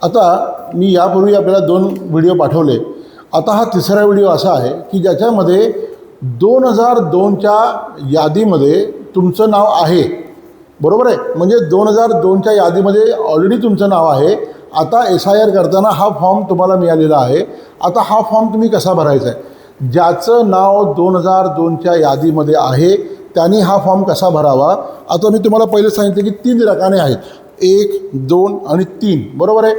आता मी यापूर्वी आपल्याला 2 व्हिडिओ पाठवले. आता हा तिसरा व्हिडिओ असा आहे की ज्याच्यामध्ये 2002च्या यादीमध्ये तुमचं नाव आहे. बरोबर आहे. म्हणजे 2002च्या यादीमध्ये ऑलरेडी तुमचं नाव आहे. आता SIR करताना हा फॉर्म तुम्हाला मिळालेला आहे. आता हा फॉर्म तुम्ही कसा भरायचा आहे? ज्याचं नाव 2002च्या यादीमध्ये आहे त्यांनी हा फॉर्म कसा भरावा? आता मी तुम्हाला पहिले सांगितलं की 3 रकाने आहेत, 1, 2 आणि 3. बरोबर आहे.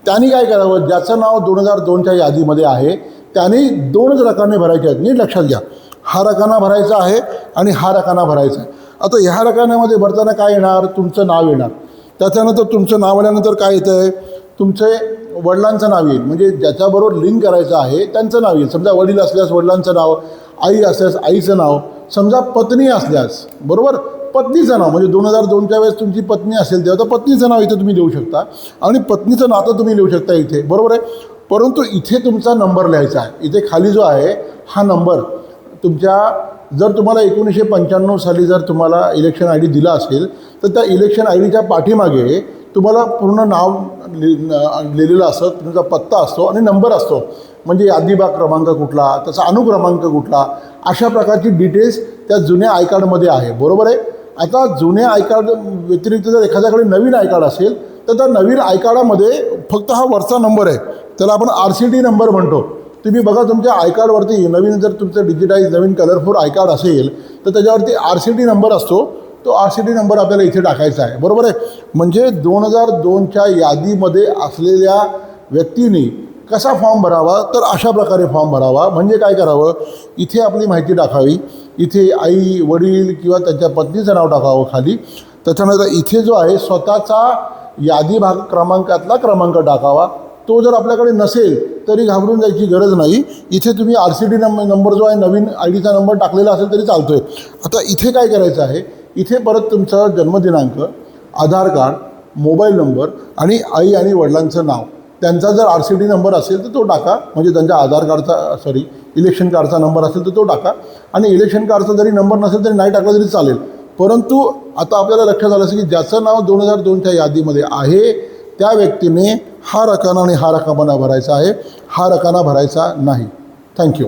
त्यांनी काय करावं? ज्याचं नाव 2002च्या यादीमध्ये आहे त्यांनी 2च रकाने भरायचे आहेत. नीट लक्षात घ्या. हा रकाना भरायचा आहे आणि हा रकाना भरायचा आहे. आता ह्या रकान्यामध्ये भरताना काय येणार? तुमचं नाव येणार. त्याच्यानंतर तुमचं नाव आल्यानंतर काय येतं आहे? तुमचे वडिलांचं नाव येईल. म्हणजे ज्याच्याबरोबर लिंक करायचं आहे त्यांचं नाव येईल. समजा वडील असल्यास वडिलांचं नाव, आई असल्यास आईचं नाव, समजा पत्नी असल्यास, बरोबर, पत्नीचं नाव. म्हणजे 2002च्या वेळेस तुमची पत्नी असेल तेव्हा तर पत्नीचं नाव इथे तुम्ही देऊ शकता आणि पत्नीचं नातं तुम्ही लिहू शकता इथे. बरोबर आहे. परंतु इथे तुमचा नंबर लिहायचा आहे. इथे खाली जो आहे हा नंबर तुमच्या, जर तुम्हाला 1995 साली जर तुम्हाला इलेक्शन ID दिला असेल तर त्या इलेक्शन IDच्या पाठीमागे तुम्हाला पूर्ण नाव लिहिलेलं असतं, तुमचा पत्ता असतो आणि नंबर असतो. म्हणजे यादीबाग क्रमांक कुठला, त्याचा अनुक्रमांक कुठला, अशा प्रकारची डिटेल्स त्या जुन्या आय कार्डमध्ये आहे. बरोबर आहे. आता जुन्या आय कार्ड व्यतिरिक्त जर एखाद्याकडे नवीन आय कार्ड असेल तर त्या नवीन आय कार्डामध्ये फक्त हा वरचा नंबर आहे, त्याला आपण RCD नंबर म्हणतो. तुम्ही बघा तुमच्या आय कार्डवरती नवीन, जर तुमचं digitise Naveen colourful I card असेल तर त्याच्यावरती RCD नंबर असतो. तो RCD नंबर आपल्याला इथे टाकायचा आहे. बरोबर आहे. म्हणजे 2002च्या यादीमध्ये असलेल्या व्यक्तीने कसा फॉर्म भरावा? तर अशा प्रकारे फॉर्म भरावा. म्हणजे काय करावं? इथे आपली माहिती टाकावी. इथे आई, वडील किंवा त्यांच्या पत्नीचं नाव टाकावं खाली. त्याच्यानंतर इथे जो आहे स्वतःचा यादी भाग क्रमांकातला क्रमांक टाकावा. तो जर आपल्याकडे नसेल तरी घाबरून जायची गरज नाही. इथे तुम्ही RCD नंबर जो आहे नवीन IDचा नंबर टाकलेला असेल तरी चालतो आहे. आता इथे काय करायचं आहे? इथे परत तुमचा जन्मदिनांक, आधार कार्ड, मोबाईल नंबर आणि आई आणि वडिलांचं नाव, त्यांचा जर RCD नंबर असेल तर तो टाका. म्हणजे त्यांच्या आधार कार्डचा इलेक्शन कार्डचा नंबर असेल तर तो टाका. आणि इलेक्शन कार्डचा जरी नंबर नसेल तरी नाही टाकला तरी चालेल. परंतु आता आपल्याला लक्षात आलं असेल की ज्याचं नाव 2002च्या यादीमध्ये आहे त्या व्यक्तीने हा रकाना आणि हा रकाना भरायचा आहे, हा रकाना भरायचा नाही. थँक्यू.